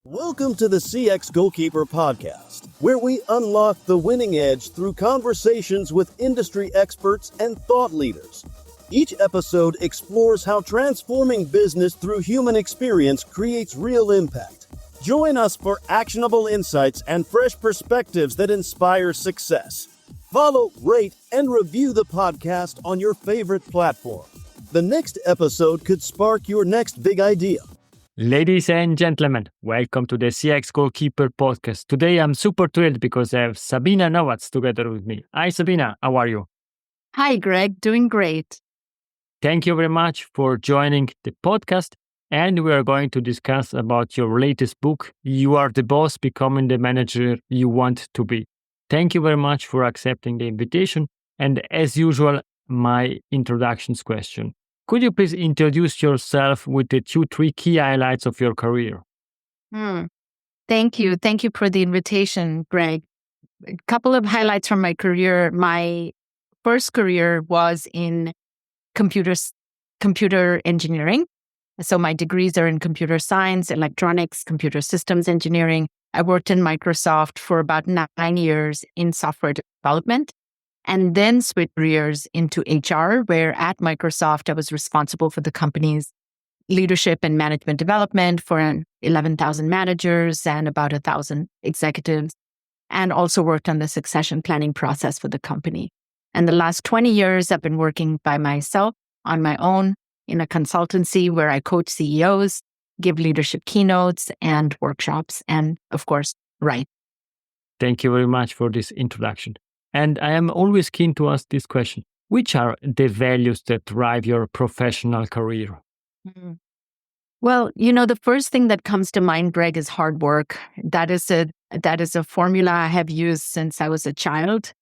Welcome to the CX Goalkeeper podcast, where we unlock the winning edge through conversations with industry experts and thought leaders. Each episode explores how transforming business through human experience creates real impact. Join us for actionable insights and fresh perspectives that inspire success. Follow, rate, and review the podcast on your favorite platform. The next episode could spark your next big idea. Ladies and gentlemen, welcome to the CX Goalkeeper podcast. Today I'm super thrilled because I have Sabina Nawaz together with me. Hi Sabina, how are you? Hi Greg, doing great. Thank you very much for joining the podcast, and we are going to discuss about your latest book, You Are the Boss, Becoming the Manager You Want to Be. Thank you very much for accepting the invitation, and as usual, my introductions question. Could you please introduce yourself with the 2-3 key highlights of your career? Thank you. Thank you for the invitation, Greg. A couple of highlights from my career. My first career was in computer engineering. So my degrees are in computer science, electronics, computer systems engineering. I worked in Microsoft for about 9 years in software development, and then switched careers into HR, where at Microsoft, I was responsible for the company's leadership and management development for 11,000 managers and about 1,000 executives, and also worked on the succession planning process for the company. And the last 20 years, I've been working by myself on my own in a consultancy where I coach CEOs, give leadership keynotes and workshops, and of course, write. Thank you very much for this introduction. And I am always keen to ask this question. Which are the values that drive your professional career? Well, the first thing that comes to mind, Greg, is hard work. That is a formula I have used since I was a child.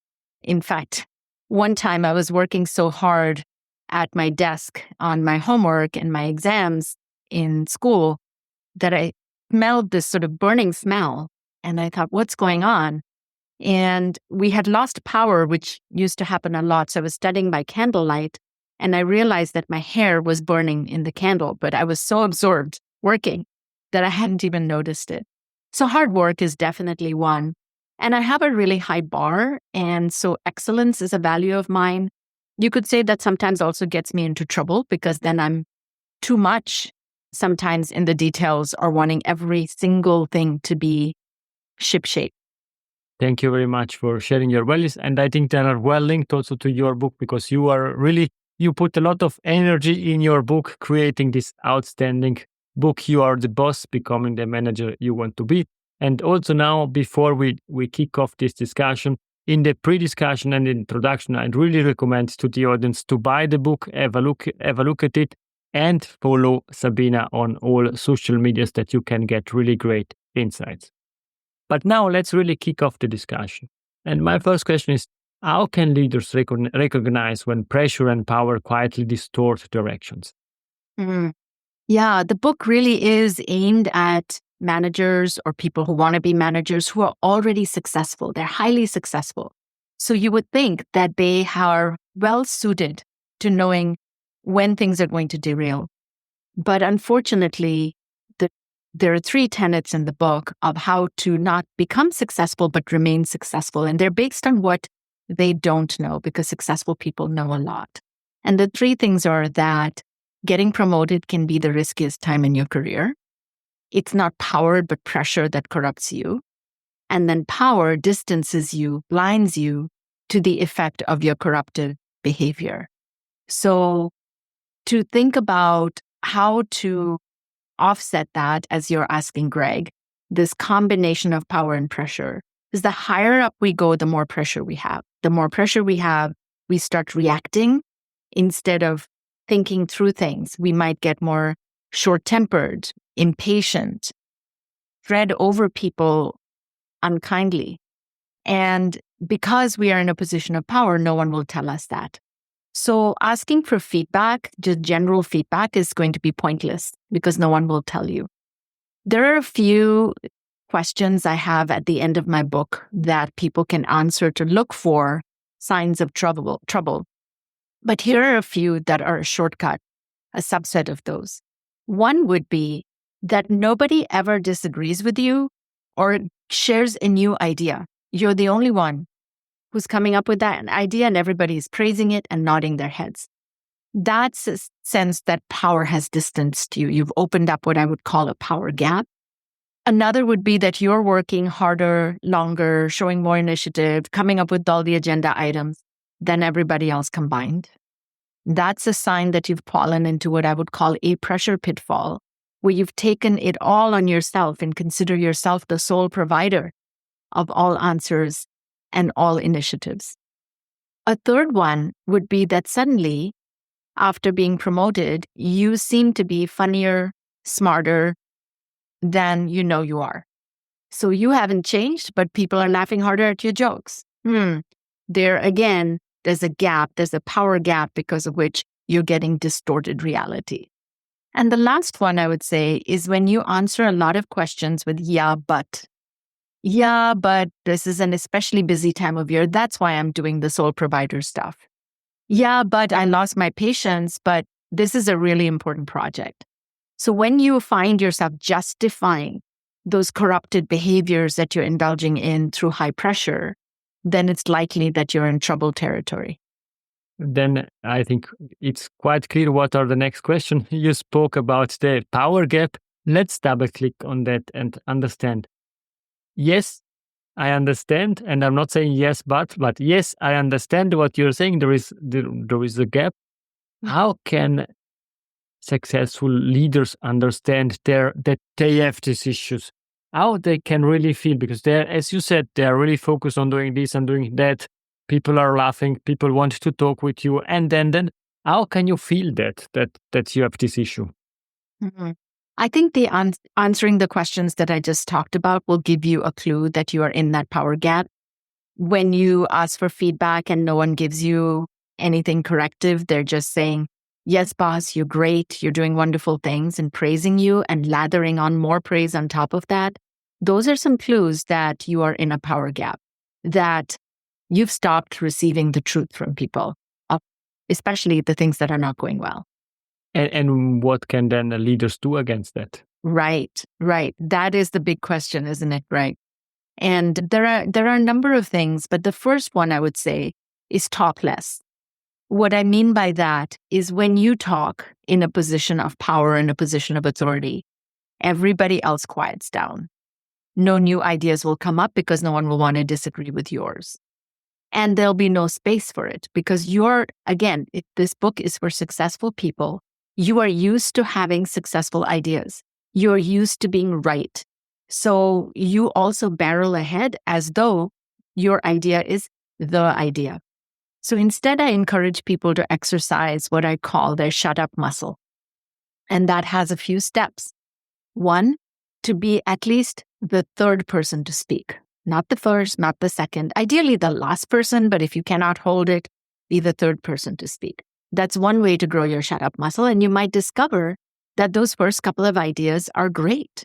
In fact, one time I was working so hard at my desk on my homework and my exams in school that I smelled this sort of burning smell. And I thought, what's going on? And we had lost power, which used to happen a lot. So I was studying by candlelight, and I realized that my hair was burning in the candle, but I was so absorbed working that I hadn't even noticed it. So hard work is definitely one. And I have a really high bar, and so excellence is a value of mine. You could say that sometimes also gets me into trouble because then I'm too much sometimes in the details or wanting every single thing to be shipshape. Thank you very much for sharing your values. And I think they are well linked also to your book because you put a lot of energy in your book, creating this outstanding book, You Are the Boss, Becoming the Manager You Want to Be. And also now, before we kick off this discussion, in the pre-discussion and introduction, I'd really recommend to the audience to buy the book, have a look at it, and follow Sabina on all social medias that you can get really great insights. But now let's really kick off the discussion. And my first question is, how can leaders recognize when pressure and power quietly distort directions? Yeah, the book really is aimed at managers or people who want to be managers who are already successful. They're highly successful. So you would think that they are well suited to knowing when things are going to derail. But unfortunately, there are 3 tenets in the book of how to not become successful, but remain successful. And they're based on what they don't know, because successful people know a lot. And the 3 things are that getting promoted can be the riskiest time in your career. It's not power, but pressure that corrupts you. And then power distances you, blinds you to the effect of your corruptive behavior. So to think about how to offset that, as you're asking, Greg, this combination of power and pressure, is the higher up we go, the more pressure we have. The more pressure we have, we start reacting instead of thinking through things. We might get more short-tempered, impatient, tread over people unkindly. And because we are in a position of power, no one will tell us that. So asking for feedback, just general feedback, is going to be pointless because no one will tell you. There are a few questions I have at the end of my book that people can answer to look for signs of trouble. But here are a few that are a shortcut, a subset of those. One would be, that nobody ever disagrees with you or shares a new idea. You're the only one who's coming up with that idea, and everybody's praising it and nodding their heads. That's a sense that power has distanced you. You've opened up what I would call a power gap. Another would be that you're working harder, longer, showing more initiative, coming up with all the agenda items than everybody else combined. That's a sign that you've fallen into what I would call a pressure pitfall, where you've taken it all on yourself and consider yourself the sole provider of all answers and all initiatives. A third one would be that suddenly, after being promoted, you seem to be funnier, smarter than you know you are. So you haven't changed, but people are laughing harder at your jokes. There again, there's a gap, there's a power gap because of which you're getting distorted reality. And the last one I would say is when you answer a lot of questions with yeah, but. Yeah, but this is an especially busy time of year. That's why I'm doing the sole provider stuff. Yeah, but I lost my patients, but this is a really important project. So when you find yourself justifying those corrupted behaviors that you're indulging in through high pressure, then it's likely that you're in trouble territory. Then I think it's quite clear what are the next questions. You spoke about the power gap. Let's double click on that and understand. Yes, I understand. And I'm not saying yes, but yes, I understand what you're saying. There is a gap. How can successful leaders understand that they have these issues? How they can really feel, because they're, as you said, they are really focused on doing this and doing that. People are laughing. People want to talk with you, and then how can you feel that you have this issue? Mm-hmm. I think the answering the questions that I just talked about will give you a clue that you are in that power gap. When you ask for feedback and no one gives you anything corrective, they're just saying, yes, boss, you're great, you're doing wonderful things, and praising you and lathering on more praise on top of that. Those are some clues that you are in a power gap, that you've stopped receiving the truth from people, especially the things that are not going well. And what can then the leaders do against that? Right. That is the big question, isn't it? Right. And there are a number of things, but the first one I would say is talk less. What I mean by that is when you talk in a position of power, in a position of authority, everybody else quiets down. No new ideas will come up because no one will want to disagree with yours. And there'll be no space for it because this book is for successful people. You are used to having successful ideas. You're used to being right. So you also barrel ahead as though your idea is the idea. So instead, I encourage people to exercise what I call their shut up muscle. And that has a few steps. One, to be at least the third person to speak, not the first, not the second, ideally the last person, but if you cannot hold it, be the third person to speak. That's one way to grow your shut up muscle. And you might discover that those first couple of ideas are great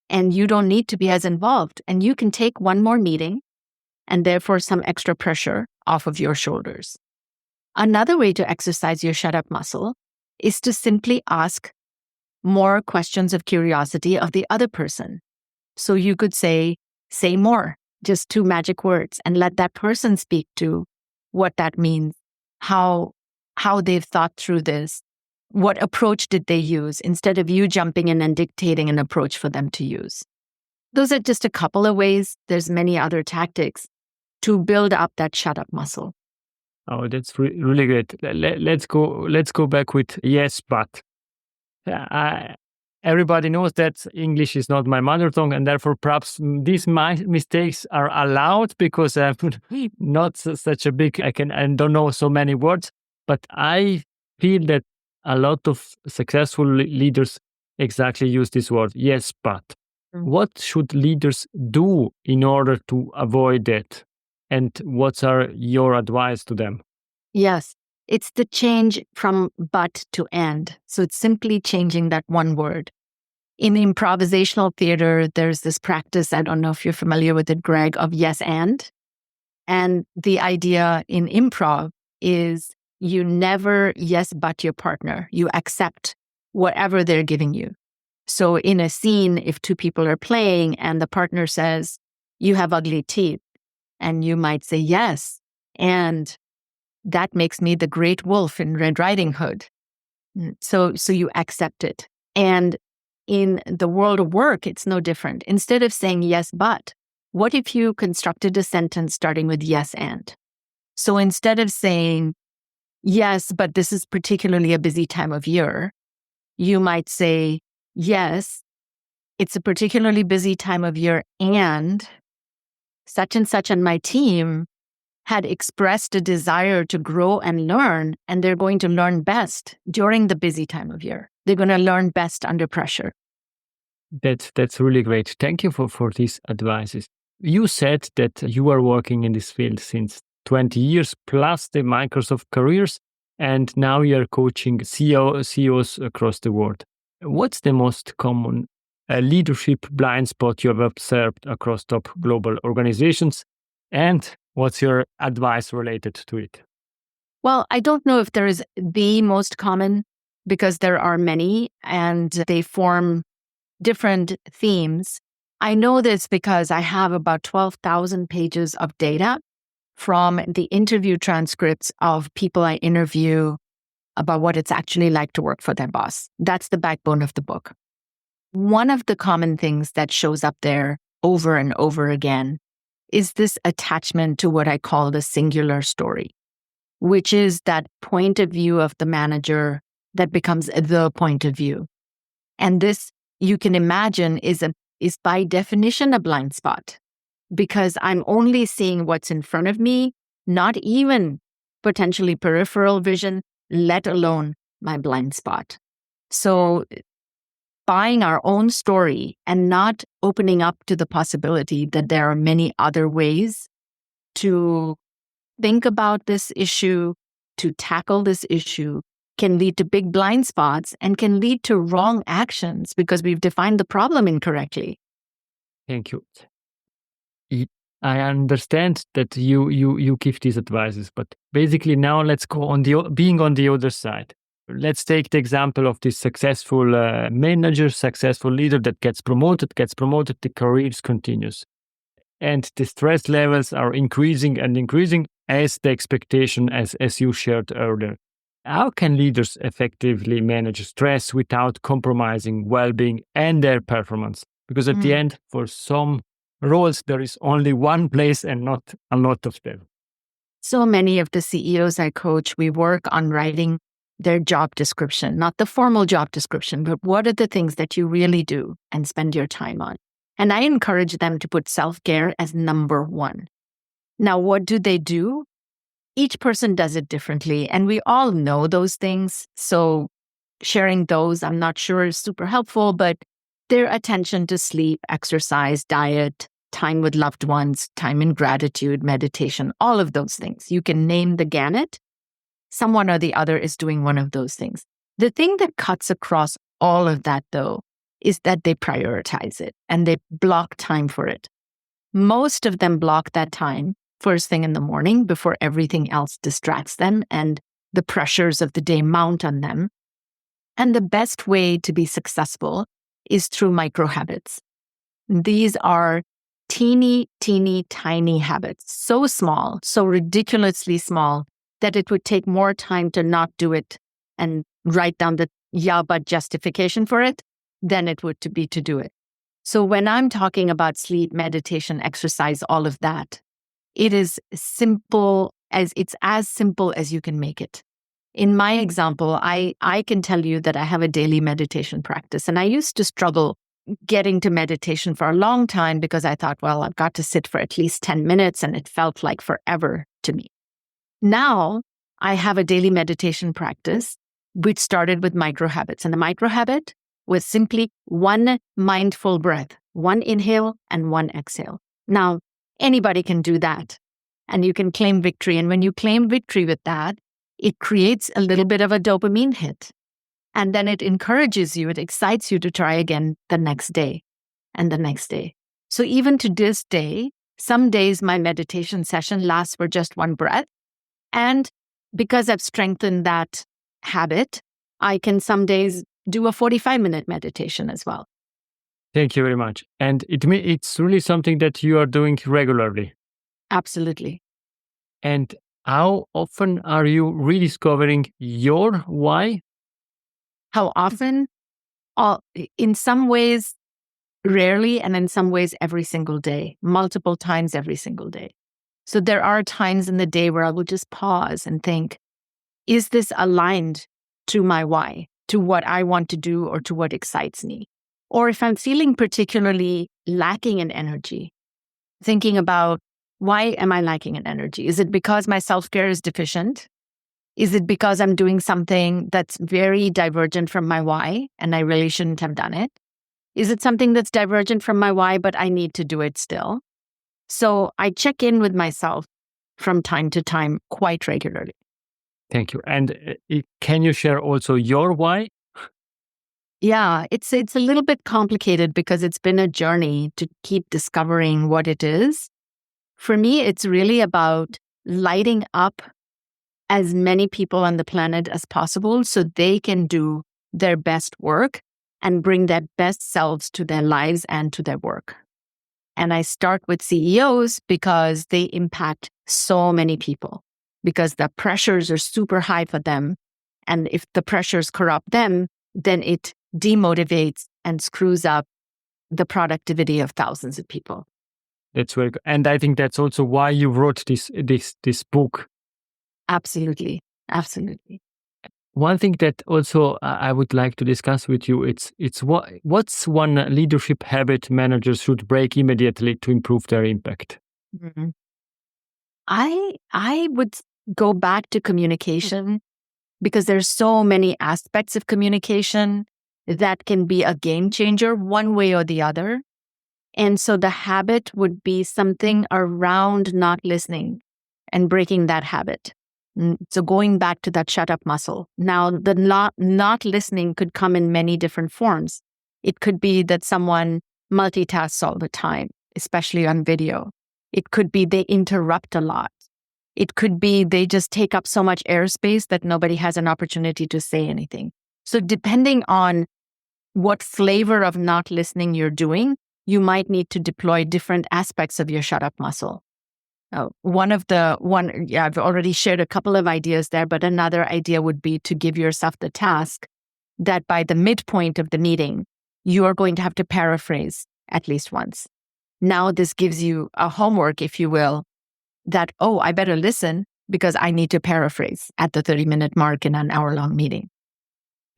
and you don't need to be as involved. And you can take one more meeting and therefore some extra pressure off of your shoulders. Another way to exercise your shut up muscle is to simply ask more questions of curiosity of the other person. So you could say more, just 2 magic words, and let that person speak to what that means, how they've thought through this, what approach did they use, instead of you jumping in and dictating an approach for them to use. Those are just a couple of ways. There's many other tactics to build up that shut up muscle. Oh, that's really great. Let's go back with yes, but. Everybody knows that English is not my mother tongue, and therefore perhaps these mistakes are allowed because I'm not such a big, I don't know so many words, but I feel that a lot of successful leaders exactly use this word, yes, but. What should leaders do in order to avoid that? And what are your advice to them? Yes. It's the change from but to and. So it's simply changing that one word. In improvisational theater, there's this practice, I don't know if you're familiar with it, Greg, of yes and. And the idea in improv is you never yes but your partner. You accept whatever they're giving you. So in a scene, if two people are playing and the partner says, "You have ugly teeth," and you might say, "Yes, and that makes me the great wolf in Red Riding Hood." So you accept it. And in the world of work, it's no different. Instead of saying yes, but, what if you constructed a sentence starting with yes, and? So instead of saying, "Yes, but this is particularly a busy time of year," you might say, "Yes, it's a particularly busy time of year, and such and my team had expressed a desire to grow and learn, and they're going to learn best during the busy time of year. They're going to learn best under pressure." That's really great. Thank you for these advices. You said that you are working in this field since 20 years plus the Microsoft careers, and now you're coaching CEOs across the world. What's the most common leadership blind spot you have observed across top global organizations? And what's your advice related to it? Well, I don't know if there is the most common, because there are many and they form different themes. I know this because I have about 12,000 pages of data from the interview transcripts of people I interview about what it's actually like to work for their boss. That's the backbone of the book. One of the common things that shows up there over and over again is this attachment to what I call the singular story, which is that point of view of the manager that becomes the point of view. And this, you can imagine, is by definition a blind spot, because I'm only seeing what's in front of me, not even potentially peripheral vision, let alone my blind spot. So buying our own story and not opening up to the possibility that there are many other ways to think about this issue, to tackle this issue, can lead to big blind spots and can lead to wrong actions because we've defined the problem incorrectly. Thank you. I understand that you give these advices, but basically now let's go on being on the other side. Let's take the example of this successful manager, successful leader that gets promoted, the career continues. And the stress levels are increasing and increasing as the expectation, as you shared earlier. How can leaders effectively manage stress without compromising well-being and their performance? Because at the end, for some roles, there is only one place and not a lot of them. So many of the CEOs I coach, we work on writing their job description, not the formal job description, but what are the things that you really do and spend your time on? And I encourage them to put self-care as number one. Now, what do? Each person does it differently, and we all know those things. So sharing those, I'm not sure is super helpful, but their attention to sleep, exercise, diet, time with loved ones, time in gratitude, meditation, all of those things. You can name the gamut. Someone or the other is doing one of those things. The thing that cuts across all of that, though, is that they prioritize it and they block time for it. Most of them block that time first thing in the morning before everything else distracts them and the pressures of the day mount on them. And the best way to be successful is through micro habits. These are teeny, tiny habits, so small, so ridiculously small, that it would take more time to not do it and write down the yeah, but justification for it than it would to be to do it. So when I'm talking about sleep, meditation, exercise, all of that, it is it's as simple as you can make it. In my example, I can tell you that I have a daily meditation practice, and I used to struggle getting to meditation for a long time because I thought, well, I've got to sit for at least 10 minutes, and it felt like forever to me. Now, I have a daily meditation practice, which started with micro habits. And the micro habit was simply one mindful breath, one inhale and one exhale. Now, anybody can do that, and you can claim victory. And when you claim victory with that, it creates a little bit of a dopamine hit. And then it encourages you, it excites you to try again the next day and the next day. So even to this day, some days my meditation session lasts for just one breath. And because I've strengthened that habit, I can some days do a 45-minute meditation as well. Thank you very much. And it's really something that you are doing regularly. Absolutely. And how often are you rediscovering your why? How often? In some ways, rarely, and in some ways, every single day, multiple times every single day. So there are times in the day where I will just pause and think, is this aligned to my why, to what I want to do or to what excites me? Or if I'm feeling particularly lacking in energy, thinking about, why am I lacking in energy? Is it because my self-care is deficient? Is it because I'm doing something that's very divergent from my why and I really shouldn't have done it? Is it something that's divergent from my why, but I need to do it still? So I check in with myself from time to time quite regularly. Thank you. And can you share also your why? Yeah, it's a little bit complicated because it's been a journey to keep discovering what it is. For me, it's really about lighting up as many people on the planet as possible so they can do their best work and bring their best selves to their lives and to their work. And I start with CEOs because they impact so many people, because the pressures are super high for them. And if the pressures corrupt them, then it demotivates and screws up the productivity of thousands of people. That's very good. And I think that's also why you wrote this book. Absolutely. Absolutely. One thing that also I would like to discuss with you, what's one leadership habit managers should break immediately to improve their impact? Mm-hmm. I would go back to communication because there's so many aspects of communication that can be a game changer one way or the other. And so the habit would be something around not listening and breaking that habit. So going back to that shut up muscle. Now, the not listening could come in many different forms. It could be that someone multitasks all the time, especially on video. It could be they interrupt a lot. It could be they just take up so much airspace that nobody has an opportunity to say anything. So depending on what flavor of not listening you're doing, you might need to deploy different aspects of your shut up muscle. I've already shared a couple of ideas there, but another idea would be to give yourself the task that by the midpoint of the meeting, you are going to have to paraphrase at least once. Now, this gives you a homework, if you will, that, I better listen because I need to paraphrase at the 30-minute mark in an hour-long meeting.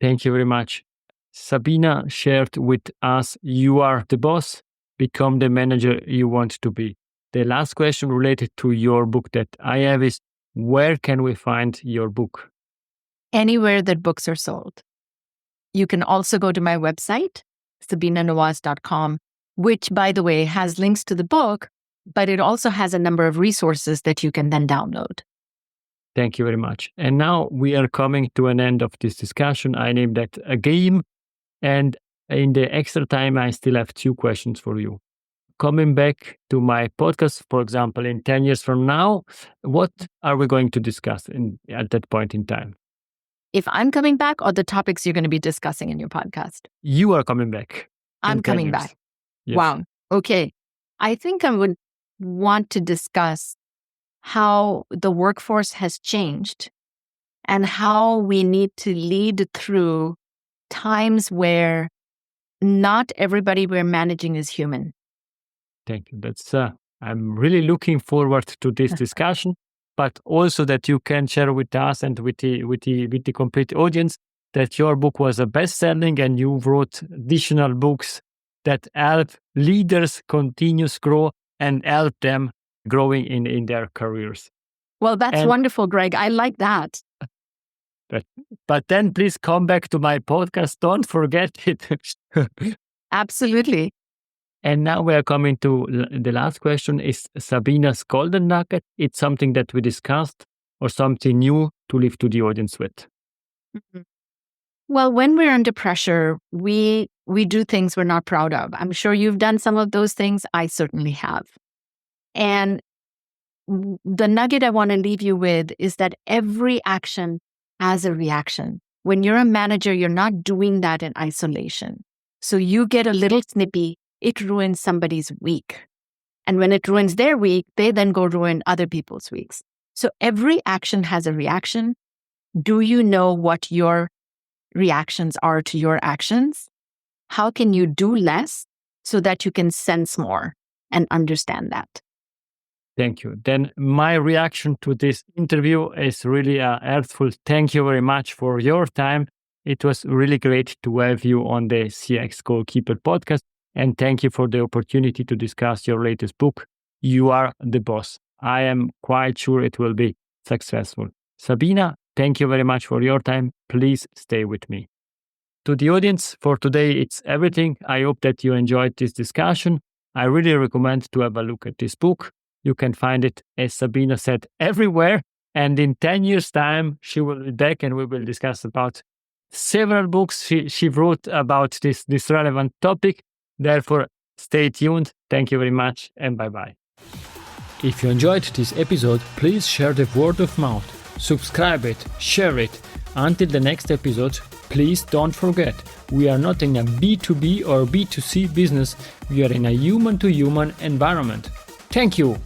Thank you very much. Sabina shared with us, you are the boss, become the manager you want to be. The last question related to your book that I have is, where can we find your book? Anywhere that books are sold. You can also go to my website, sabinanawaz.com, which, by the way, has links to the book, but it also has a number of resources that you can then download. Thank you very much. And now we are coming to an end of this discussion. I named that a game. And in the extra time, I still have 2 questions for you. Coming back to my podcast, for example, in 10 years from now, what are we going to discuss at that point in time? If I'm coming back, or the topics you're going to be discussing in your podcast? You are coming back. I'm coming back. Yes. Wow. Okay. I think I would want to discuss how the workforce has changed and how we need to lead through times where not everybody we're managing is human. Thank you. That's I'm really looking forward to this discussion, but also that you can share with us and with the complete audience that your book was a best-selling and you wrote additional books that help leaders continue to grow and help them growing in their careers. Well, that's wonderful, Greg. I like that. But then please come back to my podcast. Don't forget it. Absolutely. And now we are coming to the last question. Is Sabina's golden nugget? It's something that we discussed or something new to leave to the audience with? Mm-hmm. Well, when we're under pressure, we do things we're not proud of. I'm sure you've done some of those things. I certainly have. And the nugget I want to leave you with is that every action has a reaction. When you're a manager, you're not doing that in isolation. So you get a little snippy, it ruins somebody's week. And when it ruins their week, they then go ruin other people's weeks. So every action has a reaction. Do you know what your reactions are to your actions? How can you do less so that you can sense more and understand that? Thank you. Then my reaction to this interview is really earthful. Thank you very much for your time. It was really great to have you on the CX Goalkeeper podcast. And thank you for the opportunity to discuss your latest book, You Are the Boss. I am quite sure it will be successful. Sabina, thank you very much for your time. Please stay with me. To the audience, for today, it's everything. I hope that you enjoyed this discussion. I really recommend to have a look at this book. You can find it, as Sabina said, everywhere. And in 10 years' time, she will be back and we will discuss about several books she wrote about this relevant topic. Therefore, stay tuned. Thank you very much and bye-bye. If you enjoyed this episode, please share the word of mouth. Subscribe it, share it. Until the next episode, please don't forget, we are not in a B2B or B2C business. We are in a human-to-human environment. Thank you.